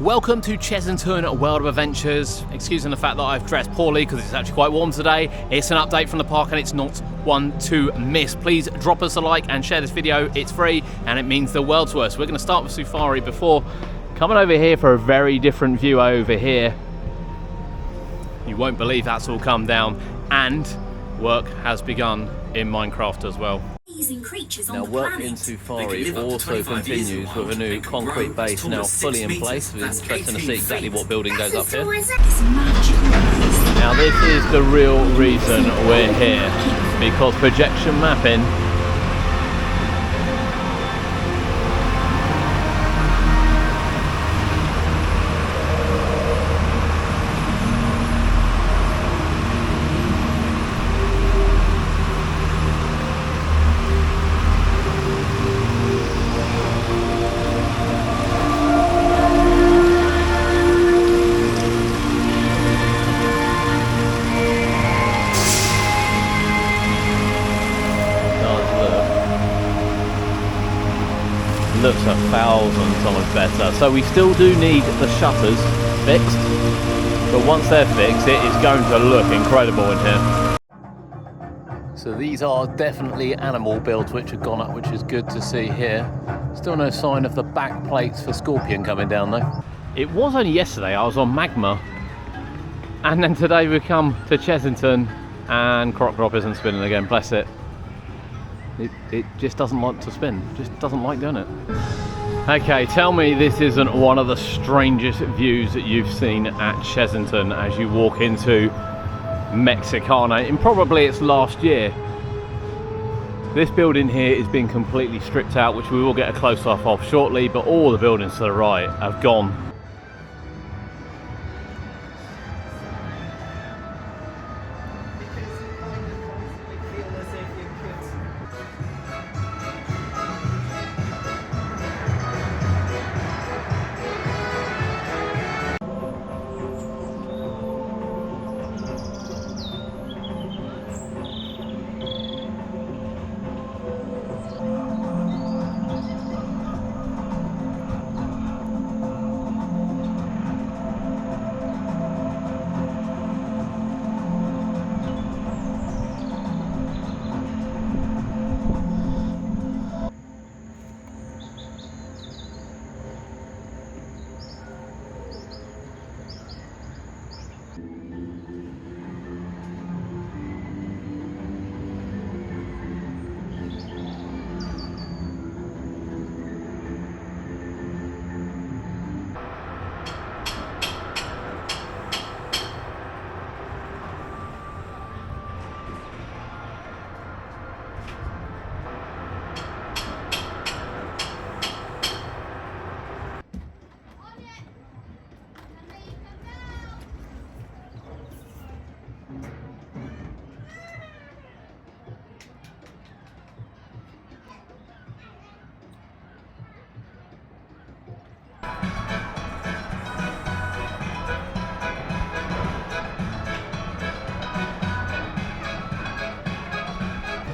Welcome to Chessington World of Adventures. Excusing the fact that I've dressed poorly because it's actually quite warm today. It's an update from the park and it's not one to miss. Please drop us a like and share this video. It's free and it means the world to us. We're going to start with Safari before coming over here for a very different view over here. You won't believe that's all come down, and work has begun in Minecraft as well. Now work in Safari also continues with a new concrete base now fully in place. It's interesting to see exactly what building goes up here. Now this is the real reason we're here, because projection mapping looks 1,000 times better. So we still do need the shutters fixed, but once they're fixed it is going to look incredible in here. So these are definitely animal builds which have gone up, which is good to see here. Still no sign of the back plates for Scorpion coming down though. It was only yesterday I was on Magma, and then today we come to Chessington and Croc Drop isn't spinning again, bless it. It just doesn't like to spin, just doesn't like doing it. Okay, tell me this isn't one of the strangest views that you've seen at Chessington as you walk into Mexicana in probably its last year. This building here is being completely stripped out, which we will get a close-up of shortly, but all the buildings to the right have gone.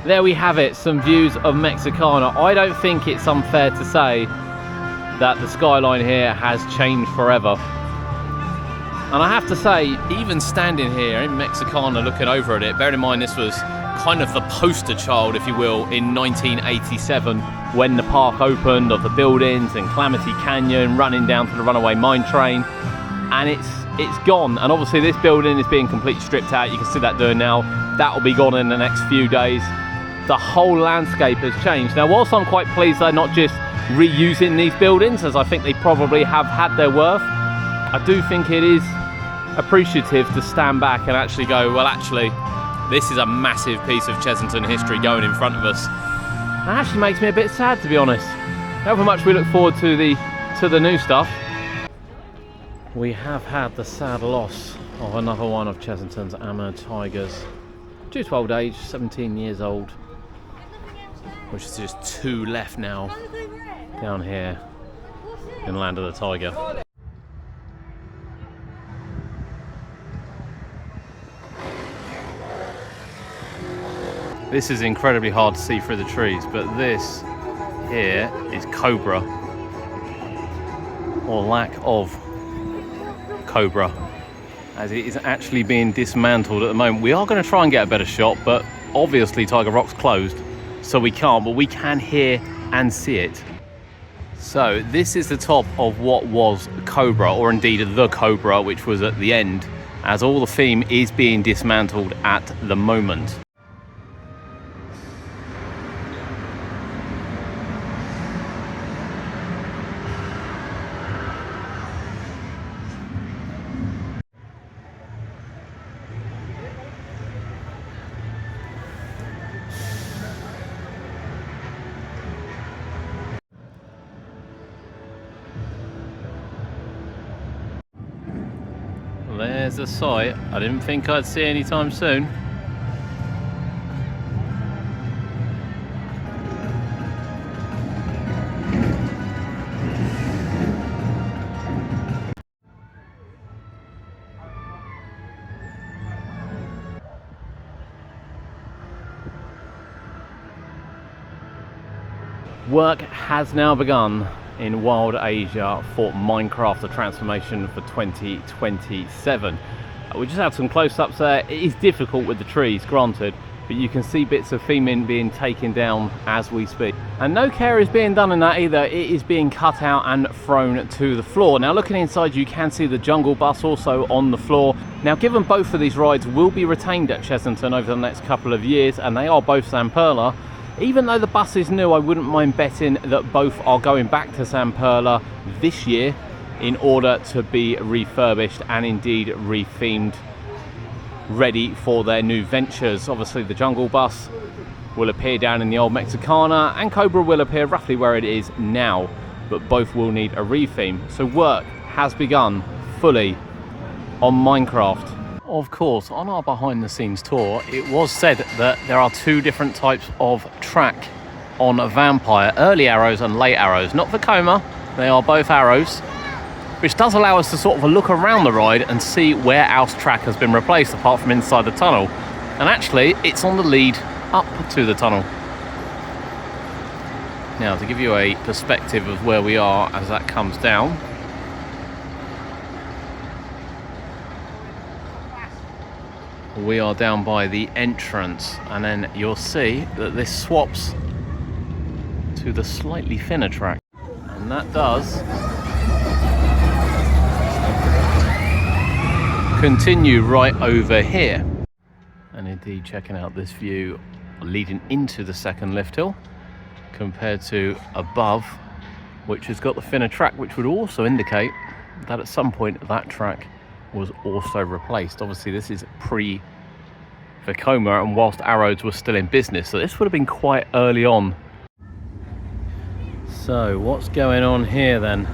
There we have it, some views of Mexicana. I don't think it's unfair to say that the skyline here has changed forever. And I have to say, even standing here in Mexicana looking over at it, bearing in mind this was kind of the poster child, if you will, in 1987 when the park opened, of the buildings and Calamity Canyon running down to the runaway mine train, and it's gone. And obviously this building is being completely stripped out. You can see that doing now. That will be gone in the next few days. The whole landscape has changed. Now, whilst I'm quite pleased they're not just reusing these buildings, as I think they probably have had their worth, I do think it is appreciative to stand back and actually go, well, actually, this is a massive piece of Chessington history going in front of us. That actually makes me a bit sad, to be honest. However much we look forward to the new stuff. We have had the sad loss of another one of Chessington's Amur tigers. Due to old age, 17 years old. Which is just 2 left now down here in Land of the Tiger. This is incredibly hard to see through the trees, but this here is Kobra, or lack of Kobra, as it is actually being dismantled at the moment. We are going to try and get a better shot, but obviously Tiger Rock's closed, so we can't, but we can hear and see it. So this is the top of what was Kobra, or indeed the Kobra, which was at the end, as all the theme is being dismantled at the moment. There's a sight I didn't think I'd see anytime soon. Work has now begun in Wild Asia for Minecraft, the transformation for 2027. We just had some close-ups there. It is difficult with the trees, granted, but you can see bits of theming being taken down as we speak. And no care is being done in that either. It is being cut out and thrown to the floor. Now looking inside, you can see the jungle bus also on the floor. Now given both of these rides will be retained at Chessington over the next couple of years, and they are both Zamperla, even though the bus is new, I wouldn't mind betting that both are going back to Zamperla this year in order to be refurbished and indeed rethemed, ready for their new ventures. Obviously the jungle bus will appear down in the old Mexicana, and Kobra will appear roughly where it is now, but both will need a retheme. So work has begun fully on Minecraft. Of course, on our behind the scenes tour, it was said that there are two different types of track on a Vampire, early arrows and late arrows. Not for Coma, they are both arrows, which does allow us to sort of look around the ride and see where else track has been replaced apart from inside the tunnel. And actually, it's on the lead up to the tunnel. Now, to give you a perspective of where we are as that comes down, we are down by the entrance, and then you'll see that this swaps to the slightly thinner track, and that does continue right over here. And indeed, checking out this view leading into the second lift hill compared to above, which has got the thinner track, which would also indicate that at some point that track was also replaced. Obviously this is pre-Vekoma and whilst arrows were still in business, so this would have been quite early on. So what's going on here then?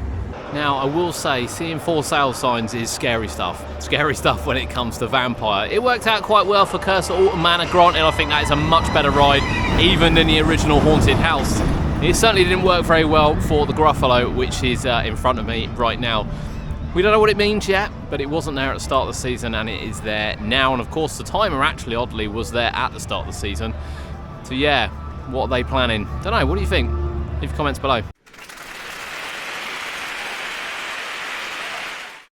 Now I will say seeing for sale signs is scary stuff. Scary stuff when it comes to Vampire. It worked out quite well for Curse of Autumn Manor, granted I think that is a much better ride even than the original Haunted House. It certainly didn't work very well for the Gruffalo, which is in front of me right now. We don't know what it means yet, but it wasn't there at the start of the season and it is there now. And of course the timer actually oddly was there at the start of the season. So yeah, what are they planning? Don't know, what do you think? Leave comments below.